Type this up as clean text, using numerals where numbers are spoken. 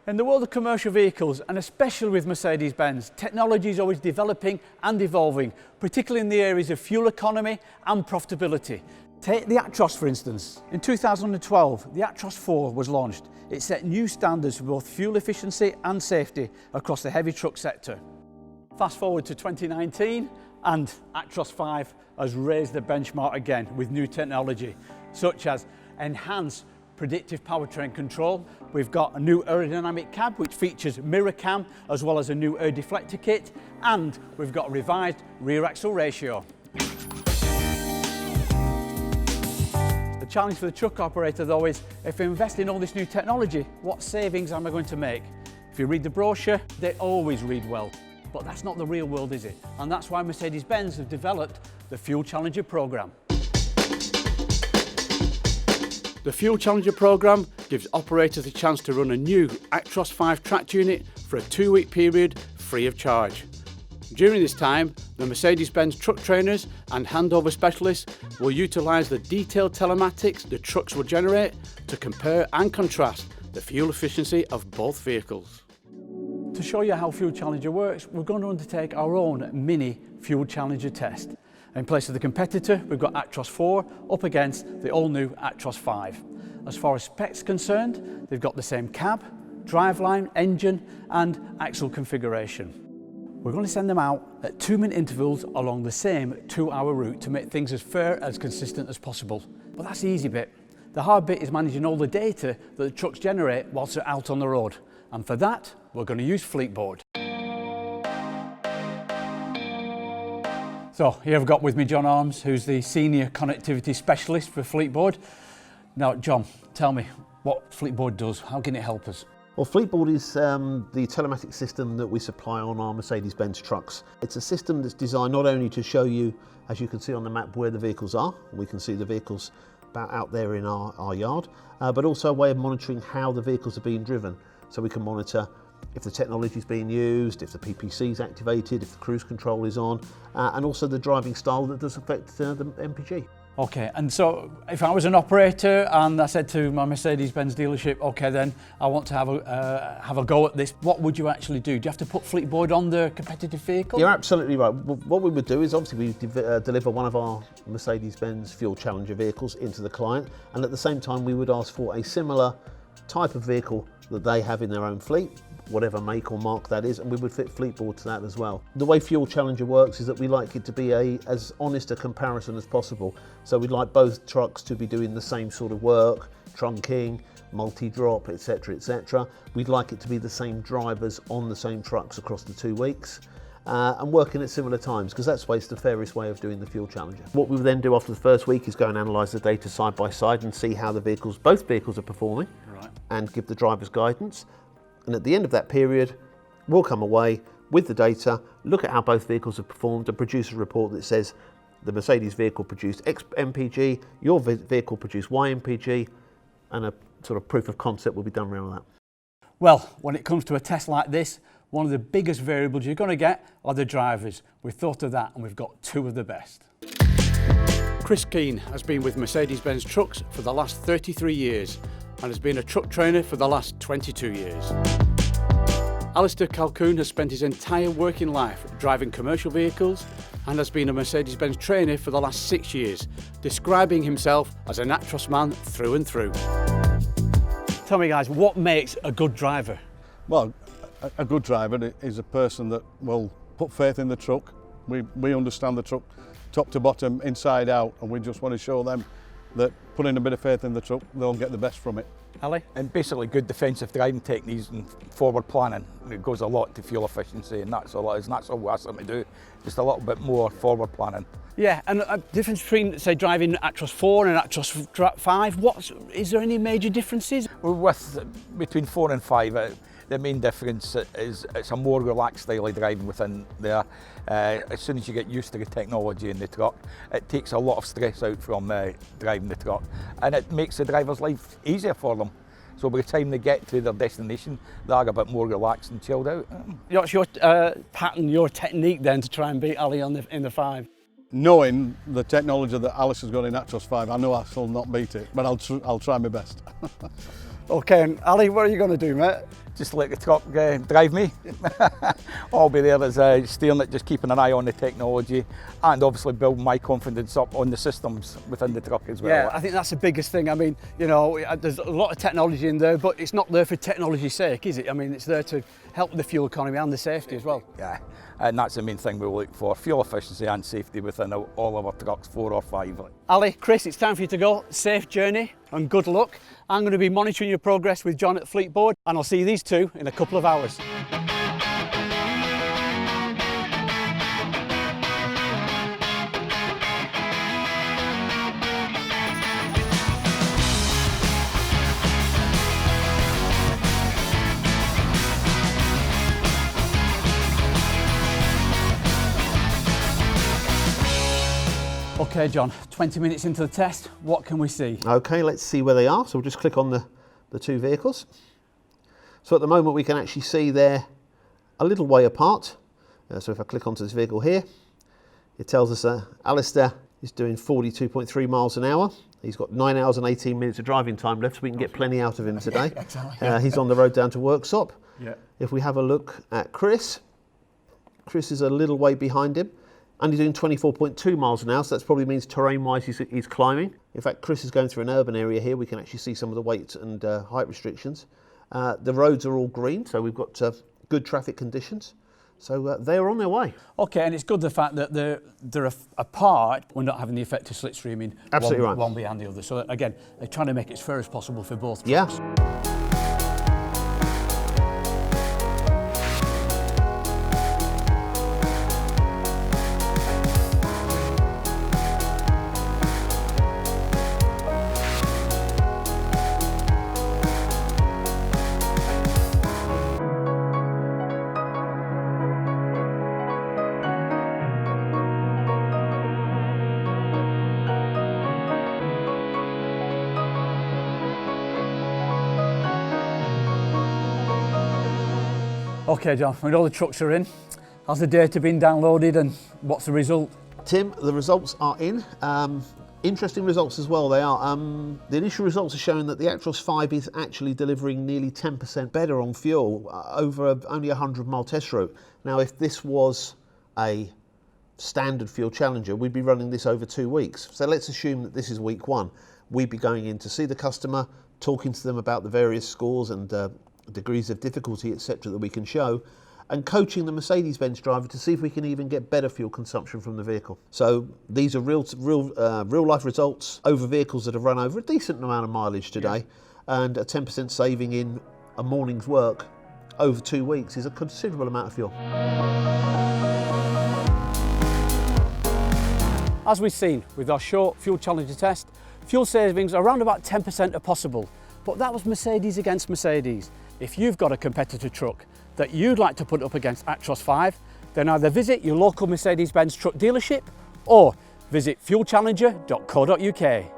In the world of commercial vehicles, and especially with Mercedes-Benz, technology is always developing and evolving, particularly in the areas of fuel economy and profitability. Take the Actros for instance. In 2012, the Actros 4 was launched. It set new standards for both fuel efficiency and safety across the heavy truck sector. Fast forward to 2019, and Actros 5 has raised the benchmark again with new technology, such as enhanced Predictive Powertrain Control. We've got a new aerodynamic cab which features MirrorCam as well as a new air deflector kit, and we've got a revised rear axle ratio. The challenge for the truck operator though is, if I invest in all this new technology, what savings am I going to make? If you read the brochure, they always read well, but that's not the real world, is it? And that's why Mercedes-Benz have developed the Fuel Challenger programme. The Fuel Challenger programme gives operators a chance to run a new Actros 5 tracked unit for a 2-week period free of charge. During this time, the Mercedes-Benz truck trainers and handover specialists will utilise the detailed telematics the trucks will generate to compare and contrast the fuel efficiency of both vehicles. To show you how Fuel Challenger works, we're going to undertake our own mini Fuel Challenger test. In place of the competitor, we've got Actros 4 up against the all-new Actros 5. As far as specs concerned, they've got the same cab, driveline, engine and axle configuration. We're going to send them out at 2-minute intervals along the same 2-hour route to make things as fair as consistent as possible. But that's the easy bit. The hard bit is managing all the data that the trucks generate whilst they're out on the road. And for that, we're going to use Fleetboard. So here I've got with me John Arms, who's the Senior Connectivity Specialist for Fleetboard. Now John, tell me what Fleetboard does, how can it help us? Well, Fleetboard is the telematics system that we supply on our Mercedes-Benz trucks. It's a system that's designed not only to show you, as you can see on the map, where the vehicles are. We can see the vehicles about out there in our yard, but also a way of monitoring how the vehicles are being driven. So we can monitor if the technology is being used, if the PPC is activated, if the cruise control is on, and also the driving style that does affect the MPG. Okay, and so if I was an operator and I said to my Mercedes-Benz dealership, okay then, I want to have a go at this, what would you actually do? Do you have to put Fleetboard on the competitive vehicle? You're absolutely right. What we would do is obviously we deliver one of our Mercedes-Benz Fuel Challenger vehicles into the client, and at the same time we would ask for a similar type of vehicle that they have in their own fleet, whatever make or mark that is, and we would fit Fleetboard to that as well. The way Fuel Challenger works is that we like it to be as honest a comparison as possible. So we'd like both trucks to be doing the same sort of work, trunking, multi-drop, etc, etc. We'd like it to be the same drivers on the same trucks across the 2 weeks. And working at similar times, because that's the fairest way of doing the Fuel Challenger. What we will then do after the first week is go and analyse the data side by side and see how both vehicles are performing, right, and give the drivers guidance. And at the end of that period, we'll come away with the data, look at how both vehicles have performed and produce a report that says the Mercedes vehicle produced X MPG, your vehicle produced Y MPG, and a sort of proof of concept will be done around that. Well, when it comes to a test like this, one of the biggest variables you're going to get are the drivers. We've thought of that and we've got 2 of the best. Chris Keane has been with Mercedes-Benz Trucks for the last 33 years and has been a truck trainer for the last 22 years. Alistair Calhoun has spent his entire working life driving commercial vehicles and has been a Mercedes-Benz trainer for the last 6 years, describing himself as an Actros man through and through. Tell me guys, what makes a good driver? Well, a good driver is a person that will put faith in the truck. We understand the truck top to bottom, inside out, and we just want to show them that putting a bit of faith in the truck, they'll get the best from it. Ali? And basically good defensive driving techniques and forward planning. It goes a lot to fuel efficiency, and that's all it is, and that's all we ask them to do, just a little bit more forward planning. Yeah, and a difference between, say, driving Actros 4 and Actros 5, is there any major differences? Between 4 and 5, the main difference is it's a more relaxed style of driving within there. As soon as you get used to the technology in the truck, it takes a lot of stress out from driving the truck, and it makes the driver's life easier for them. So by the time they get to their destination, they're a bit more relaxed and chilled out. What's your pattern, your technique then to try and beat Ali in the 5? Knowing the technology that Alice has got in Actros 5, I know I shall not beat it, but I'll try my best. Okay, and Ali, what are you going to do, mate? just let the truck drive me. I'll be there as steering it, just keeping an eye on the technology, and obviously building my confidence up on the systems within the truck as well. Yeah, I think that's the biggest thing. I mean, you know, there's a lot of technology in there, but it's not there for technology's sake, is it? I mean, it's there to help with the fuel economy and the safety as well. Yeah, and that's the main thing we look for, fuel efficiency and safety within all of our trucks, 4 or 5. Ali, Chris, it's time for you to go. Safe journey and good luck. I'm going to be monitoring your progress with John at Fleetboard, and I'll see these two in a couple of hours. Okay, John, 20 minutes into the test, what can we see? Okay, let's see where they are. So we'll just click on the two vehicles. So at the moment we can actually see they're a little way apart. So if I click onto this vehicle here, it tells us that Alistair is doing 42.3 miles an hour. He's got 9 hours and 18 minutes of driving time left, so we can get plenty out of him today. Exactly. He's on the road down to Worksop. Yeah. If we have a look at Chris, Chris is a little way behind him. Only doing 24.2 miles an hour, so that probably means terrain-wise he's climbing. In fact, Chris is going through an urban area here. We can actually see some of the weight and height restrictions. The roads are all green, so we've got good traffic conditions. So they're on their way. Okay, and it's good the fact that they're apart. We're not having the effect of slipstreaming. Absolutely right. One behind the other. So again, they're trying to make it as fair as possible for both trucks. Yeah. Okay, John, when all the trucks are in, has the data been downloaded and what's the result? Tim, the results are in. Interesting results as well, they are. The initial results are showing that the Actros 5 is actually delivering nearly 10% better on fuel over only a 100-mile test route. Now, if this was a standard fuel challenger, we'd be running this over 2 weeks. So let's assume that this is week 1. We'd be going in to see the customer, talking to them about the various scores and degrees of difficulty, etc., that we can show, and coaching the Mercedes-Benz driver to see if we can even get better fuel consumption from the vehicle. So these are real life results over vehicles that have run over a decent amount of mileage today, and a 10% saving in a morning's work over 2 weeks is a considerable amount of fuel. As we've seen with our short fuel challenger test, fuel savings around about 10% are possible, but that was Mercedes against Mercedes. If you've got a competitor truck that you'd like to put up against Actros 5, then either visit your local Mercedes-Benz truck dealership or visit fuelchallenger.co.uk.